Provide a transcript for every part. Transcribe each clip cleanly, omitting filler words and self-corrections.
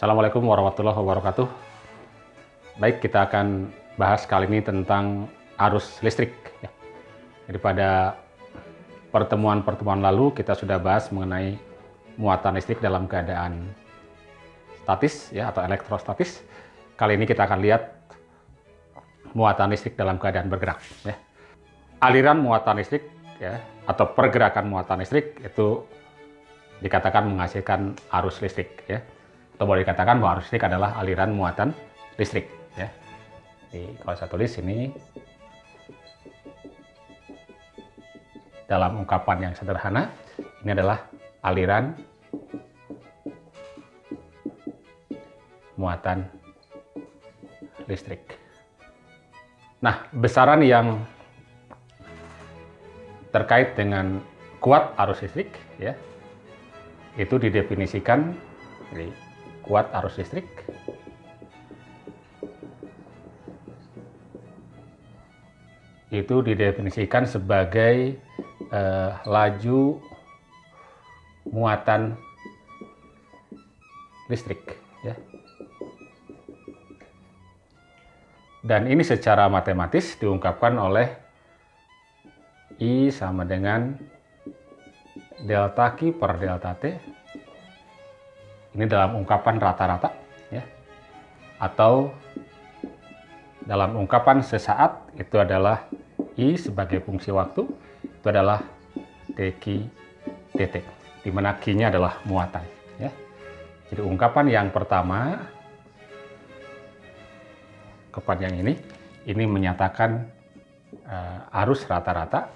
Assalamualaikum warahmatullahi wabarakatuh. Baik, kita akan bahas kali ini tentang arus listrik. Jadi pada pertemuan-pertemuan lalu kita sudah bahas mengenai muatan listrik dalam keadaan statis atau elektrostatis. Kali ini kita akan lihat muatan listrik dalam keadaan bergerak. Aliran muatan listrik atau pergerakan muatan listrik itu dikatakan menghasilkan arus listrik. Atau boleh dikatakan bahwa arus listrik adalah aliran muatan listrik. Jadi kalau saya tulis ini dalam ungkapan yang sederhana, ini adalah aliran muatan listrik. Nah, besaran yang terkait dengan kuat arus listrik itu didefinisikan jadi kuat arus listrik itu didefinisikan sebagai laju muatan listrik dan ini secara matematis diungkapkan oleh I sama dengan delta Q per delta T. Ini dalam ungkapan rata-rata atau dalam ungkapan sesaat itu adalah I sebagai fungsi waktu, itu adalah dq dt, di mana Q-nya adalah muatan. Jadi ungkapan yang pertama, ungkapan yang ini menyatakan arus rata-rata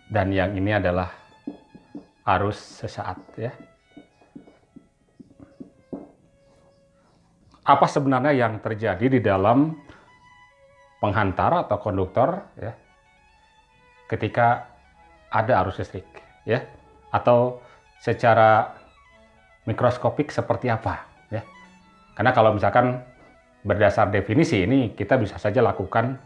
dan yang ini adalah arus sesaat. Apa sebenarnya yang terjadi di dalam penghantar atau konduktor ketika ada arus listrik atau secara mikroskopik seperti apa karena kalau misalkan berdasar definisi ini kita bisa saja lakukan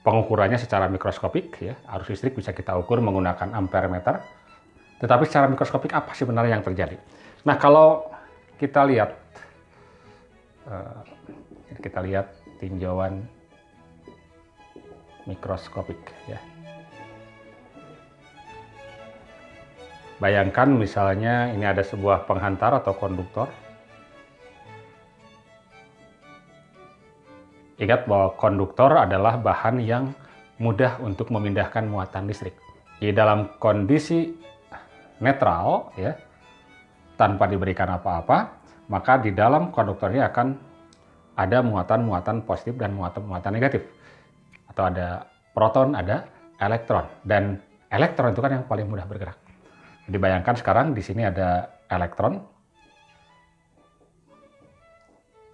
pengukurannya secara mikroskopik arus listrik bisa kita ukur menggunakan ampere meter, tetapi secara mikroskopik apa sebenarnya yang terjadi. Nah, kalau kita lihat tinjauan mikroskopik bayangkan misalnya ini ada sebuah penghantar atau konduktor. Ingat bahwa konduktor adalah bahan yang mudah untuk memindahkan muatan listrik. Di dalam kondisi netral tanpa diberikan apa-apa, maka di dalam konduktor ini akan ada muatan-muatan positif dan muatan-muatan negatif. Atau ada proton, ada elektron. Dan elektron itu kan yang paling mudah bergerak. Jadi bayangkan sekarang di sini ada elektron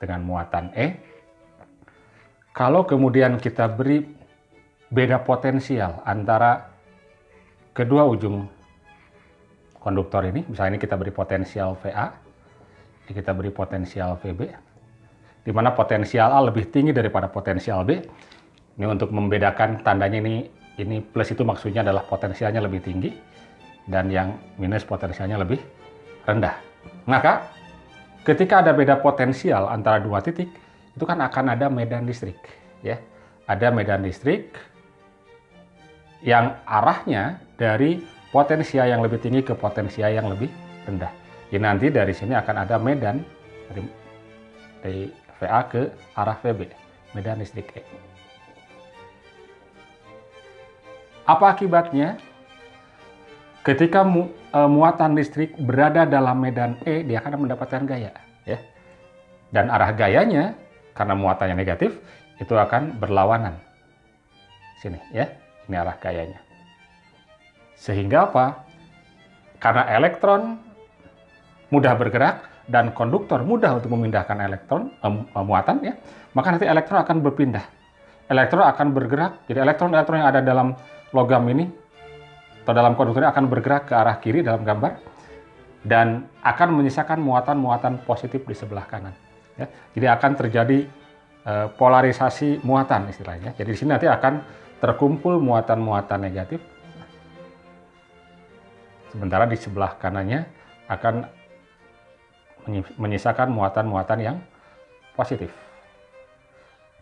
dengan muatan E. Kalau kemudian kita beri beda potensial antara kedua ujung konduktor ini, misalnya ini kita beri potensial VA, ini kita beri potensial VB, di mana potensial A lebih tinggi daripada potensial B. Ini untuk membedakan tandanya ini plus itu maksudnya adalah potensialnya lebih tinggi, dan yang minus potensialnya lebih rendah. Maka ketika ada beda potensial antara dua titik, itu kan akan ada medan listrik ada medan listrik yang arahnya dari potensial yang lebih tinggi ke potensial yang lebih rendah. Jadi nanti dari sini akan ada medan dari VA ke arah VB, medan listrik E. Apa akibatnya? Ketika muatan listrik berada dalam medan E, dia akan mendapatkan gaya dan arah gayanya karena muatannya negatif, itu akan berlawanan. Sini ini arah gayanya. Sehingga apa? Karena elektron mudah bergerak dan konduktor mudah untuk memindahkan elektron, muatan maka nanti elektron akan berpindah. Elektron akan bergerak, jadi elektron-elektron yang ada dalam logam ini, atau dalam konduktor ini akan bergerak ke arah kiri dalam gambar, dan akan menyisakan muatan-muatan positif di sebelah kanan. Jadi akan terjadi polarisasi muatan istilahnya. Jadi di sini nanti akan terkumpul muatan-muatan negatif Sementara di sebelah kanannya akan menyisakan muatan-muatan yang positif.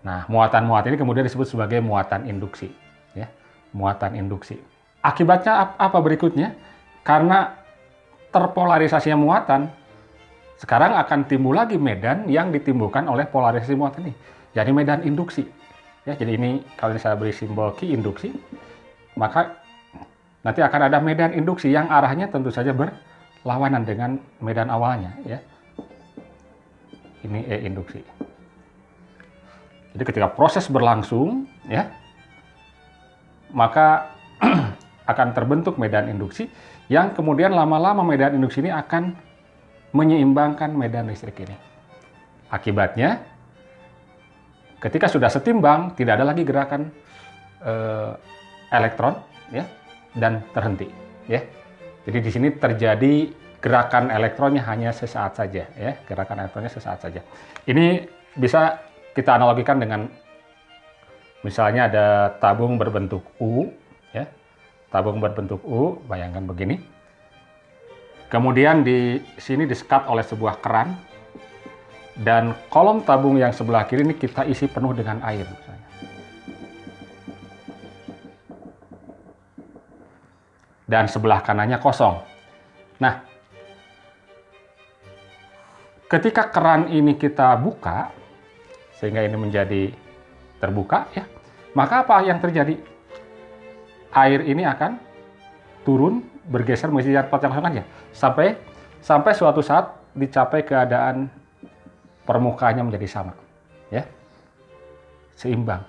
Nah, muatan-muatan ini kemudian disebut sebagai muatan induksi. Ya, muatan induksi. Akibatnya apa berikutnya? Karena terpolarisasinya muatan, sekarang akan timbul lagi medan yang ditimbulkan oleh polarisasi muatan ini. Jadi medan induksi. Ya, jadi ini kalau saya beri simbol Q induksi, maka nanti akan ada medan induksi yang arahnya tentu saja berlawanan dengan medan awalnya. Ya. Ini E induksi. Jadi ketika proses berlangsung, ya, maka akan terbentuk medan induksi yang kemudian lama-lama medan induksi ini akan menyeimbangkan medan listrik ini. Akibatnya, ketika sudah setimbang, tidak ada lagi gerakan elektron, ya, dan terhenti. Ya. Jadi di sini terjadi gerakan elektronnya hanya sesaat saja, ya, gerakan elektronnya sesaat saja. Ini bisa kita analogikan dengan misalnya ada tabung berbentuk U, ya, tabung berbentuk U, bayangkan begini. Kemudian di sini disekat oleh sebuah keran, dan kolom tabung yang sebelah kiri ini kita isi penuh dengan air, misalnya. Dan sebelah kanannya kosong. Nah, ketika keran ini kita buka, sehingga ini menjadi terbuka, ya, maka apa yang terjadi? Air ini akan turun, bergeser menuju tempat yang kosong aja, sampai suatu saat dicapai keadaan permukaannya menjadi sama, ya, seimbang.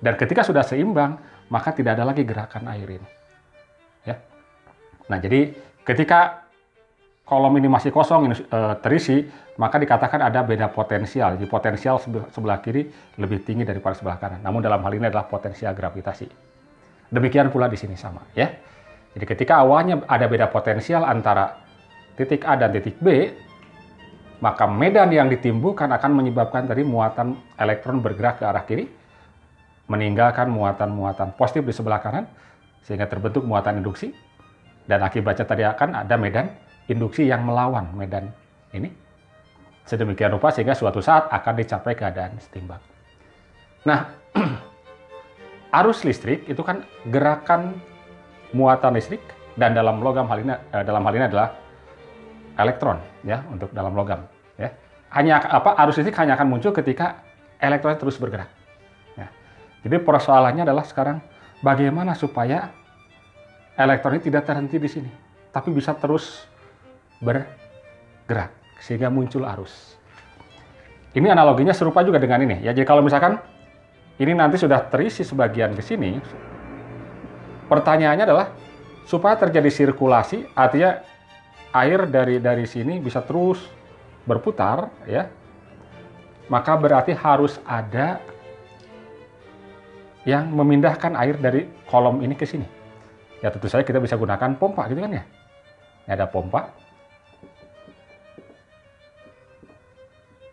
Dan ketika sudah seimbang, maka tidak ada lagi gerakan air ini, ya. Nah, jadi ketika kolom ini masih kosong, ini terisi, maka dikatakan ada beda potensial. Jadi potensial sebelah kiri lebih tinggi daripada sebelah kanan. Namun dalam hal ini adalah potensial gravitasi. Demikian pula di sini sama, ya. Jadi ketika awalnya ada beda potensial antara titik A dan titik B, maka medan yang ditimbulkan akan menyebabkan tadi muatan elektron bergerak ke arah kiri, meninggalkan muatan-muatan positif di sebelah kanan, sehingga terbentuk muatan induksi, dan akibatnya tadi akan ada medan induksi yang melawan medan ini. Sedemikian rupa sehingga suatu saat akan dicapai keadaan setimbang. Nah, arus listrik itu kan gerakan muatan listrik, dan dalam hal ini adalah elektron, ya, untuk dalam logam, ya. Arus listrik hanya akan muncul ketika elektron terus bergerak. Ya. Jadi persoalannya adalah sekarang bagaimana supaya elektron ini tidak terhenti di sini, tapi bisa terus bergerak sehingga muncul arus. Ini analoginya serupa juga dengan ini, ya. Jadi kalau misalkan ini nanti sudah terisi sebagian ke sini, pertanyaannya adalah supaya terjadi sirkulasi, artinya air dari sini bisa terus berputar, ya. Maka berarti harus ada yang memindahkan air dari kolom ini ke sini. Ya tentu saja kita bisa gunakan pompa, gitu kan, ya. Ini ada pompa.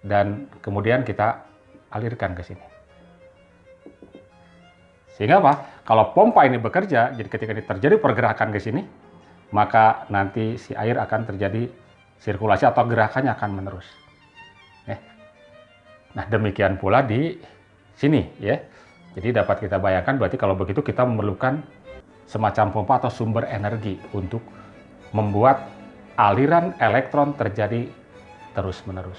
Dan kemudian kita alirkan ke sini. Sehingga apa? Kalau pompa ini bekerja, jadi ketika ini terjadi pergerakan ke sini, maka nanti si air akan terjadi sirkulasi atau gerakannya akan menerus. Nah, demikian pula di sini, ya. Jadi dapat kita bayangkan berarti kalau begitu kita memerlukan semacam pompa atau sumber energi untuk membuat aliran elektron terjadi terus-menerus.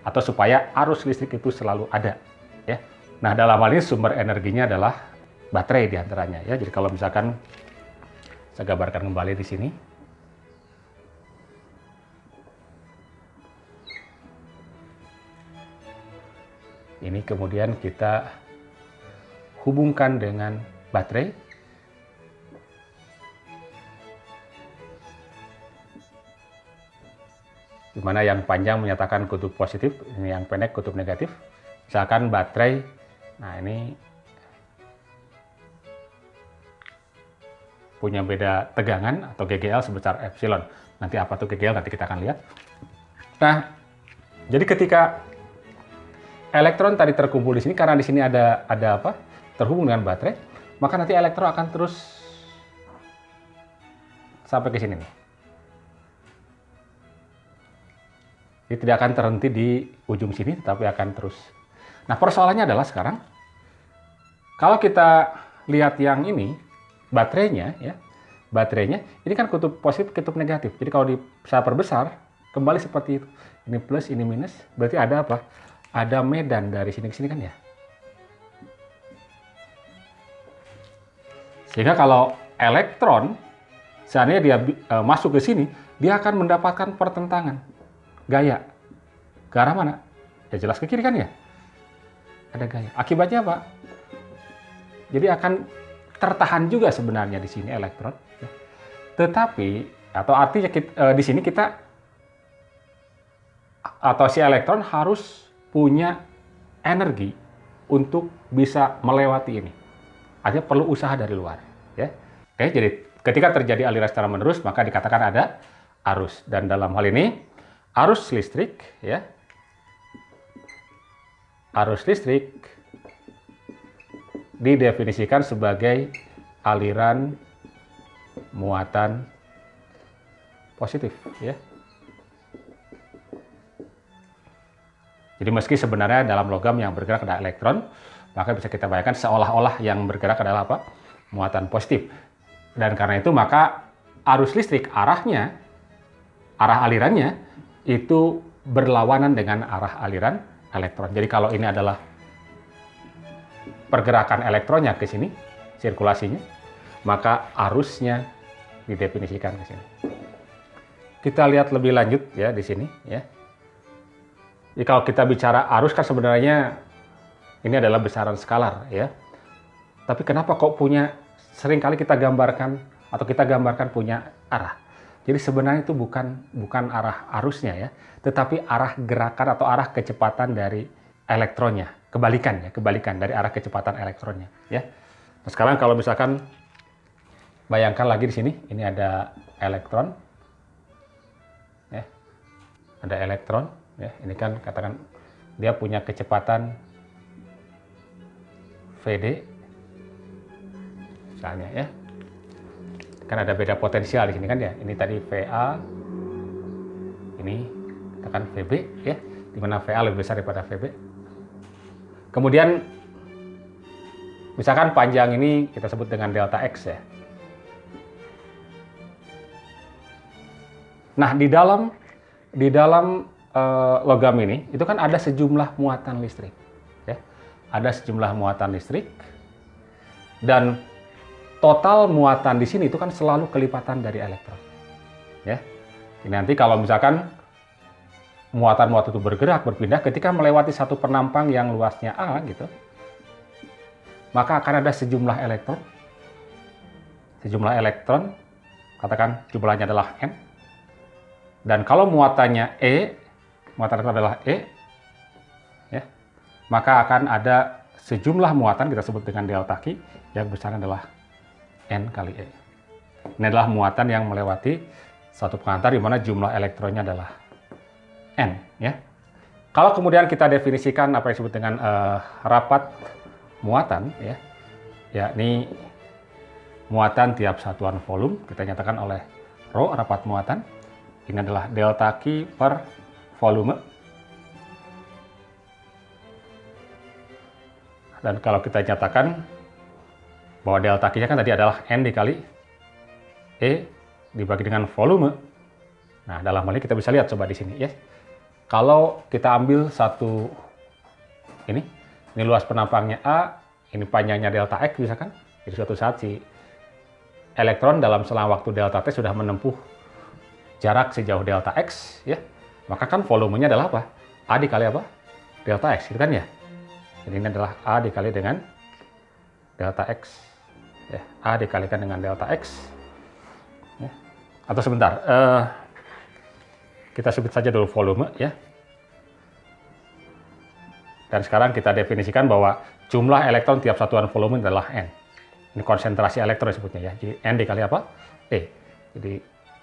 Atau supaya arus listrik itu selalu ada, ya. Nah, dalam hal ini sumber energinya adalah baterai diantaranya, ya. Jadi kalau misalkan saya gambarkan kembali di sini, ini kemudian kita hubungkan dengan baterai, di mana yang panjang menyatakan kutub positif, ini yang pendek kutub negatif. Misalkan baterai, nah ini punya beda tegangan atau GGL sebesar epsilon. Nanti apa tuh GGL nanti kita akan lihat. Nah, jadi ketika elektron tadi terkumpul di sini, karena di sini ada apa? Terhubung dengan baterai, maka nanti elektron akan terus sampai ke sini nih. Jadi tidak akan terhenti di ujung sini, tetapi akan terus. Nah, persoalannya adalah sekarang, kalau kita lihat yang ini, baterainya, ya, baterainya, ini kan kutub positif, kutub negatif. Jadi kalau saya perbesar, kembali seperti itu. Ini plus, ini minus, berarti ada apa? Ada medan dari sini ke sini kan ya. Sehingga kalau elektron, seandainya dia masuk ke sini, dia akan mendapatkan pertentangan gaya. Ke arah mana? Ya jelas ke kiri kan ya? Ada gaya. Akibatnya apa? Jadi akan tertahan juga sebenarnya di sini elektron. Tetapi, atau artinya di sini kita, atau si elektron harus punya energi untuk bisa melewati ini. Artinya perlu usaha dari luar. Ya. Oke, jadi ketika terjadi aliran secara menerus, maka dikatakan ada arus. Dan dalam hal ini, arus listrik, ya, arus listrik didefinisikan sebagai aliran muatan positif, ya. Jadi meski sebenarnya dalam logam yang bergerak ada elektron, maka bisa kita bayangkan seolah-olah yang bergerak adalah apa? Muatan positif. Dan karena itu maka arus listrik arah alirannya itu berlawanan dengan arah aliran elektron. Jadi kalau ini adalah pergerakan elektronnya ke sini, sirkulasinya, maka arusnya didefinisikan ke sini. Kita lihat lebih lanjut ya di sini ya. Jadi kalau kita bicara arus kan sebenarnya ini adalah besaran skalar ya. Tapi kenapa kok seringkali kita gambarkan punya arah. Jadi sebenarnya itu bukan arah arusnya ya, tetapi arah gerakan atau arah kecepatan dari elektronnya, kebalikan dari arah kecepatan elektronnya ya. Nah, sekarang kalau misalkan bayangkan lagi di sini, ini ada elektron ya. Ada elektron ya, ini kan katakan dia punya kecepatan VD misalnya ya. Kan ada beda potensial di sini kan ya. Ini tadi VA, ini katakan VB ya, di mana VA lebih besar daripada VB. Kemudian misalkan panjang ini kita sebut dengan delta X ya. Nah, di dalam logam ini itu kan ada sejumlah muatan listrik ya. Ada sejumlah muatan listrik dan total muatan di sini itu kan selalu kelipatan dari elektron. Ya. Ini nanti kalau misalkan muatan-muatan itu berpindah ketika melewati satu penampang yang luasnya A gitu, maka akan ada sejumlah elektron. Sejumlah elektron, katakan jumlahnya adalah N. Dan kalau muatannya E, muatan elektron adalah E, ya, maka akan ada sejumlah muatan kita sebut dengan delta Q yang besarnya adalah N kali E. Ini adalah muatan yang melewati satu pengantar di mana jumlah elektronnya adalah N. Ya. Kalau kemudian kita definisikan apa yang disebut dengan rapat muatan, ya, yakni muatan tiap satuan volume, kita nyatakan oleh rho rapat muatan. Ini adalah delta Q per volume. Dan kalau kita nyatakan bahwa delta Q-nya kan tadi adalah N dikali E dibagi dengan volume. Nah, dalam hal ini kita bisa lihat coba di sini ya. Kalau kita ambil ini luas penampangnya A, ini panjangnya delta X misalkan. Jadi suatu saat si elektron dalam selang waktu delta T sudah menempuh jarak sejauh delta X ya. Maka kan volumenya adalah apa? A dikali apa? Delta X, gitu kan ya. Jadi ini adalah A dikali dengan delta X. Ya, A dikalikan dengan delta X ya. Atau sebentar kita sebut saja dulu volume ya. Dan sekarang kita definisikan bahwa jumlah elektron tiap satuan volume adalah N. Ini konsentrasi elektron disebutnya ya. Jadi N dikali apa? E. Jadi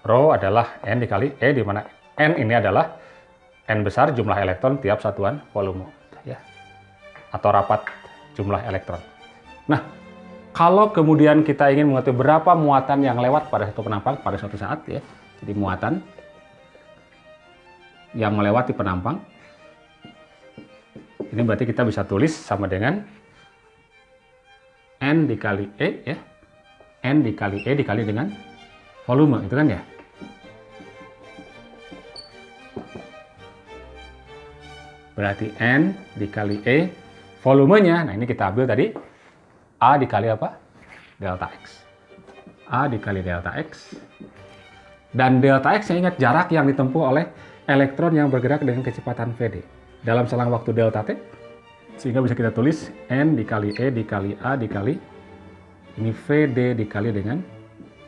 rho adalah N dikali E, di mana N ini adalah N besar jumlah elektron tiap satuan volume ya. Atau rapat jumlah elektron. Nah, Kalau kemudian kita ingin mengetahui berapa muatan yang lewat pada satu penampang pada suatu saat ya, jadi muatan yang melewati penampang, ini berarti kita bisa tulis sama dengan N dikali E ya, N dikali E dikali dengan volume, itu kan ya. Berarti N dikali E volumenya, nah ini kita ambil tadi A dikali apa? Delta X. A dikali delta X. Dan delta X, yang ingat jarak yang ditempuh oleh elektron yang bergerak dengan kecepatan Vd dalam selang waktu delta T. Sehingga bisa kita tulis N dikali E dikali A dikali ini Vd dikali dengan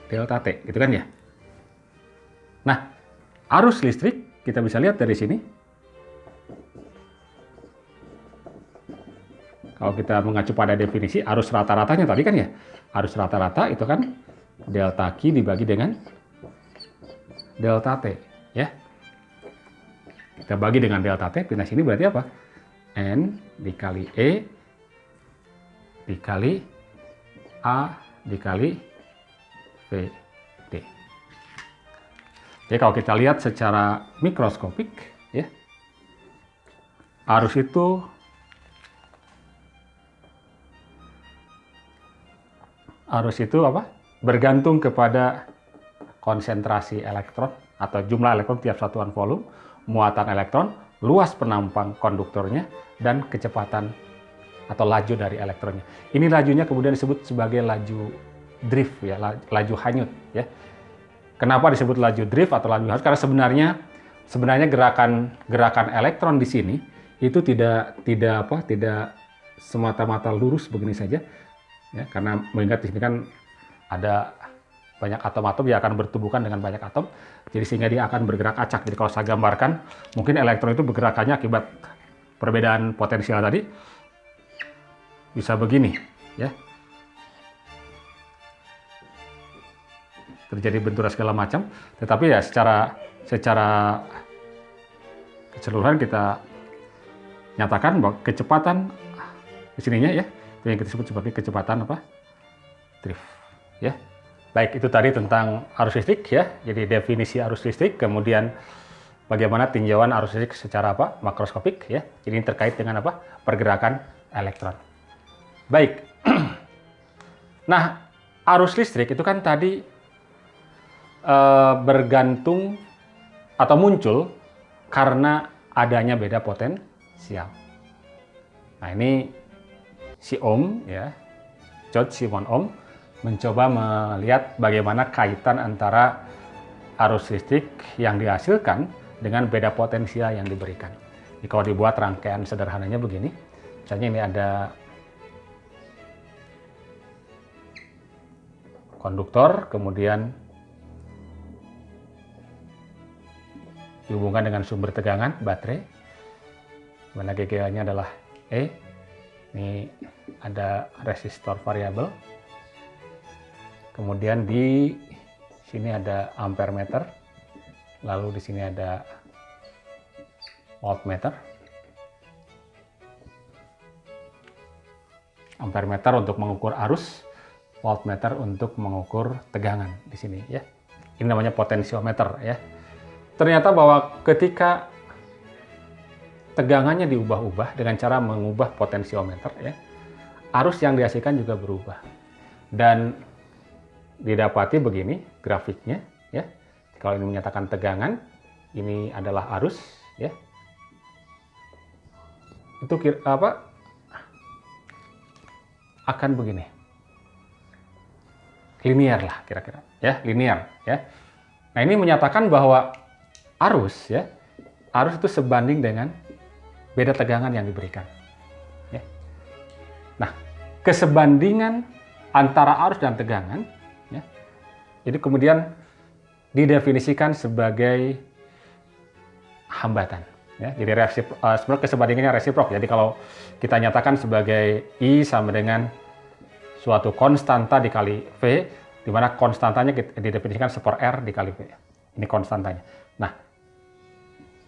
delta T, gitu kan ya. Nah, arus listrik kita bisa lihat dari sini. Kalau kita mengacu pada definisi arus rata-ratanya tadi kan ya, arus rata-rata itu kan delta Q dibagi dengan delta T ya. Kita bagi dengan delta T, pindah sini berarti apa? N dikali E dikali A dikali Vd. Jadi kalau kita lihat secara mikroskopik ya, arus itu apa? Bergantung kepada konsentrasi elektron atau jumlah elektron tiap satuan volume, muatan elektron, luas penampang konduktornya, dan kecepatan atau laju dari elektronnya. Ini lajunya kemudian disebut sebagai laju drift ya, laju hanyut ya. Kenapa disebut laju drift atau laju hanyut? Karena sebenarnya gerakan elektron di sini itu tidak semata-mata lurus begini saja. Ya, karena mengingat di sini kan ada banyak atom-atom yang akan bertubuhkan dengan banyak atom, jadi sehingga dia akan bergerak acak. Jadi kalau saya gambarkan, mungkin elektron itu bergerakannya akibat perbedaan potensial tadi bisa begini, ya, terjadi benturan segala macam. Tetapi ya secara keseluruhan kita nyatakan bahwa kecepatan di sininya ya, yang kita sebut sebagai kecepatan apa? Drift, ya. Baik, itu tadi tentang arus listrik ya. Jadi definisi arus listrik, kemudian bagaimana tinjauan arus listrik secara apa? Makroskopik ya. Jadi ini terkait dengan apa? Pergerakan elektron. Baik. Nah, arus listrik itu kan tadi bergantung atau muncul karena adanya beda potensial. Nah, ini si Ohm ya, George Simon Ohm mencoba melihat bagaimana kaitan antara arus listrik yang dihasilkan dengan beda potensial yang diberikan. Jadi kalau dibuat rangkaian sederhananya begini, misalnya ini ada konduktor, kemudian dihubungkan dengan sumber tegangan, baterai, mana GGA-nya adalah E. Ini ada resistor variabel. Kemudian di sini ada ampere meter. Lalu di sini ada voltmeter. Ampere meter untuk mengukur arus, voltmeter untuk mengukur tegangan di sini ya. Ini namanya potensiometer ya. Ternyata bahwa ketika tegangannya diubah-ubah dengan cara mengubah potensiometer ya, arus yang dihasilkan juga berubah. Dan didapati begini grafiknya ya. Kalau ini menyatakan tegangan, ini adalah arus ya. Itu akan begini. Linear lah kira-kira ya, linear ya. Nah, ini menyatakan bahwa arus itu sebanding dengan beda tegangan yang diberikan. Ya. Nah, kesebandingan antara arus dan tegangan, ya, jadi kemudian didefinisikan sebagai hambatan. Ya. Jadi sebenarnya kesebandingannya resiprok. Jadi kalau kita nyatakan sebagai I sama dengan suatu konstanta dikali V, di mana konstantanya didefinisikan seper R dikali V. Ini konstantanya. Nah,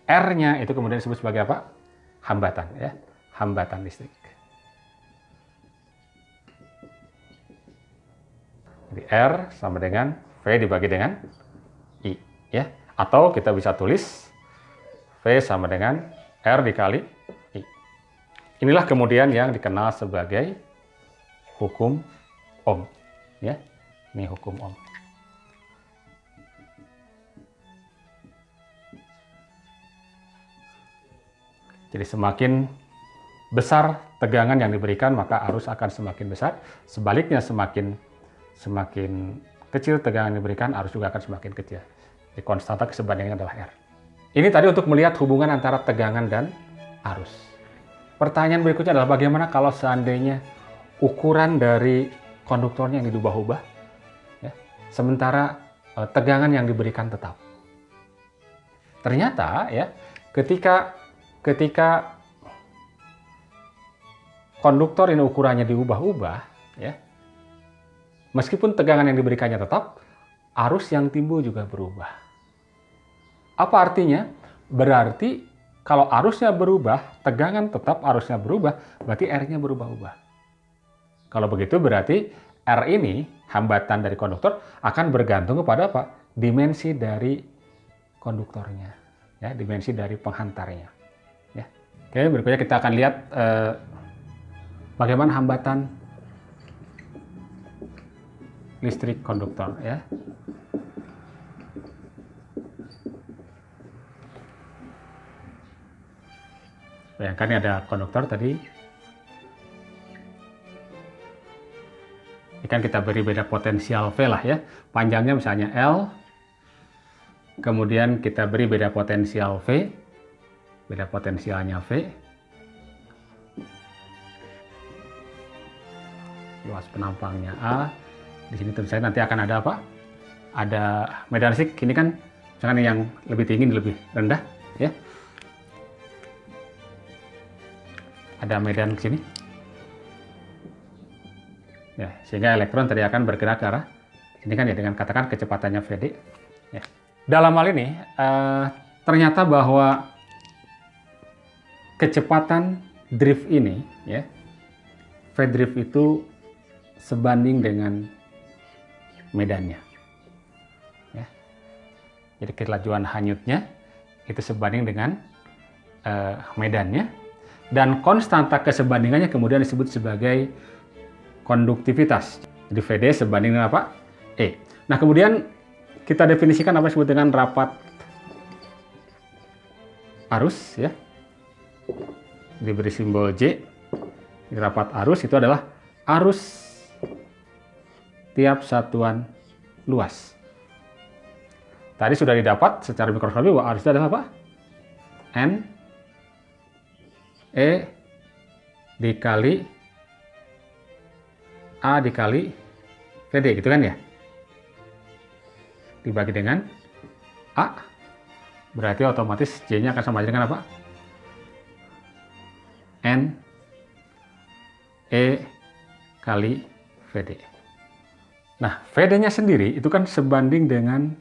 R-nya itu kemudian disebut sebagai apa? Hambatan ya, hambatan listrik. Jadi R sama dengan V dibagi dengan I, ya. Atau kita bisa tulis V sama dengan R dikali I. Inilah kemudian yang dikenal sebagai hukum Ohm, ya. Ini hukum Ohm. Jadi semakin besar tegangan yang diberikan, maka arus akan semakin besar. Sebaliknya semakin kecil tegangan yang diberikan, arus juga akan semakin kecil. Jadi konstanta kesebandingannya adalah R. Ini tadi untuk melihat hubungan antara tegangan dan arus. Pertanyaan berikutnya adalah bagaimana kalau seandainya ukuran dari konduktornya yang diubah-ubah, ya, sementara tegangan yang diberikan tetap. Ternyata ya, ketika konduktor ini ukurannya diubah-ubah, ya, meskipun tegangan yang diberikannya tetap, arus yang timbul juga berubah. Apa artinya? Berarti kalau arusnya berubah, tegangan tetap, arusnya berubah, berarti R-nya berubah-ubah. Kalau begitu berarti R ini, hambatan dari konduktor, akan bergantung kepada apa? Dimensi dari konduktornya, ya, dimensi dari penghantarnya. Ya. Oke, berikutnya kita akan lihat bagaimana hambatan listrik konduktor, ya. Bayangkan ini ada konduktor tadi. Ini kan kita beri beda potensial V lah, ya. Panjangnya misalnya L. Kemudian kita beri beda potensial V. Beda potensialnya V. Luas penampangnya A. Di sini tentu saja nanti akan ada apa? Ada medan listrik. Ini kan misalkan yang lebih tinggi, lebih rendah, ya. Ada medan ke sini. Ya, sehingga elektron tadi akan bergerak ke arah ini kan ya, dengan katakan kecepatannya Vd. Ya. Dalam hal ini ternyata bahwa kecepatan drift ini, ya, V drift itu sebanding dengan medannya. Ya. Jadi kelajuan hanyutnya itu sebanding dengan medannya, dan konstanta kesebandingannya kemudian disebut sebagai konduktivitas. Jadi Vd sebanding dengan apa? E. Nah, kemudian kita definisikan apa yang disebut dengan rapat arus, ya. Diberi simbol J. Rapat arus itu adalah arus tiap satuan luas. Tadi sudah didapat secara mikroskopi bahwa arus itu adalah apa? N E dikali A dikali Vd, gitu kan ya? Dibagi dengan A, berarti otomatis J-nya akan sama dengan apa? N E kali Vd. Nah, Vd-nya sendiri itu kan sebanding dengan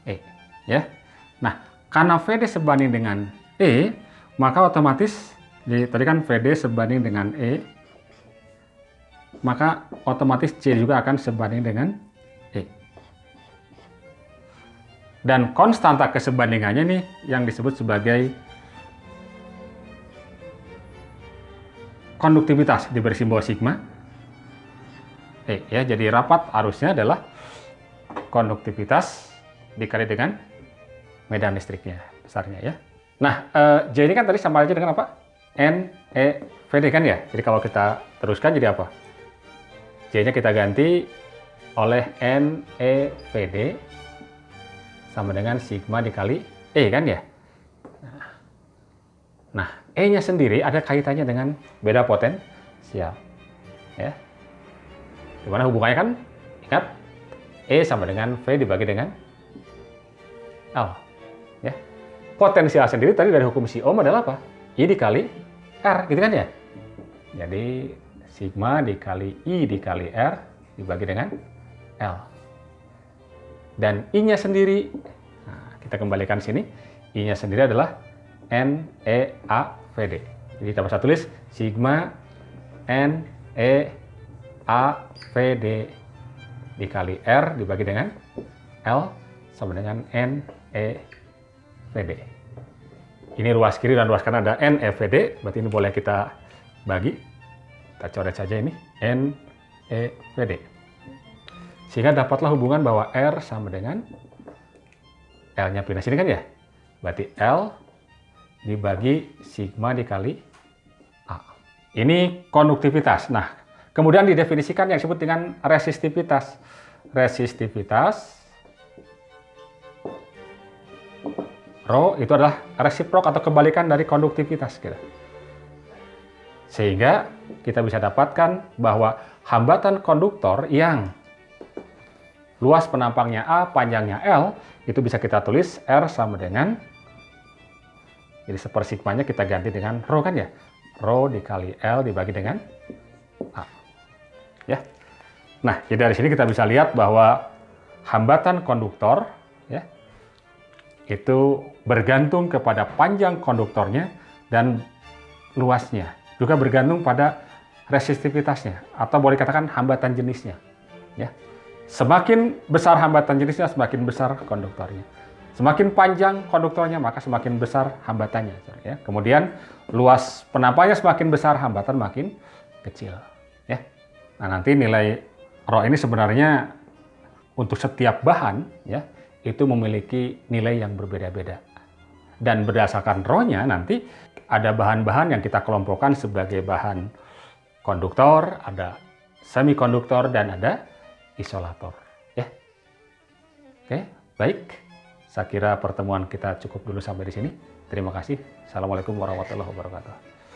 E, ya. Nah, karena Vd sebanding dengan E, maka otomatis tadi kan Vd sebanding dengan E, maka otomatis C juga akan sebanding dengan E. Dan konstanta kesebandingannya nih yang disebut sebagai konduktivitas, diberi simbol sigma E, ya. Jadi rapat arusnya adalah konduktivitas dikali dengan medan listriknya besarnya, ya. Nah, J ini kan tadi sama aja dengan apa? N E Vd kan ya. Jadi kalau kita teruskan jadi apa? J-nya kita ganti oleh N E Vd sama dengan sigma dikali E kan ya. Nah, E-nya sendiri ada kaitannya dengan beda potensial, ya. Dimana hubungannya kan, ingat, E sama dengan V dibagi dengan L, ya. Potensial sendiri tadi dari hukum si Ohm adalah apa? I dikali R, gitu kan ya. Jadi sigma dikali I dikali R dibagi dengan L. Dan I-nya sendiri, nah, kita kembalikan sini, I-nya sendiri adalah N E A Vd. Jadi kita bisa tulis sigma N E AVD dikali R dibagi dengan L sama dengan NEVD. Ini ruas kiri dan ruas kanan ada NEVD, berarti ini boleh kita bagi. Kita coret saja ini NEVD. Sehingga dapatlah hubungan bahwa R sama dengan L-nya pindah sini kan ya? Berarti L dibagi sigma dikali A. Ini konduktivitas. Nah, kemudian didefinisikan yang disebut dengan resistivitas. Resistivitas Rho itu adalah resiprok atau kebalikan dari konduktivitas. Sehingga kita bisa dapatkan bahwa hambatan konduktor yang luas penampangnya A, panjangnya L, itu bisa kita tulis R sama dengan, jadi sepersigmanya kita ganti dengan Rho kan ya? Rho dikali L dibagi dengan A. Ya. Nah, jadi dari sini kita bisa lihat bahwa hambatan konduktor ya, itu bergantung kepada panjang konduktornya dan luasnya. Juga bergantung pada resistivitasnya atau boleh katakan hambatan jenisnya. Ya. Semakin besar hambatan jenisnya, semakin besar konduktornya. Semakin panjang konduktornya, maka semakin besar hambatannya. Ya. Kemudian luas penampangnya semakin besar, hambatan makin kecil. Ya. Nah, nanti nilai Rho ini sebenarnya untuk setiap bahan ya itu memiliki nilai yang berbeda-beda. Dan berdasarkan Rho-nya nanti ada bahan-bahan yang kita kelompokkan sebagai bahan konduktor, ada semikonduktor, dan ada isolator. Ya. Oke, baik. Saya kira pertemuan kita cukup dulu sampai di sini. Terima kasih. Assalamualaikum warahmatullahi wabarakatuh.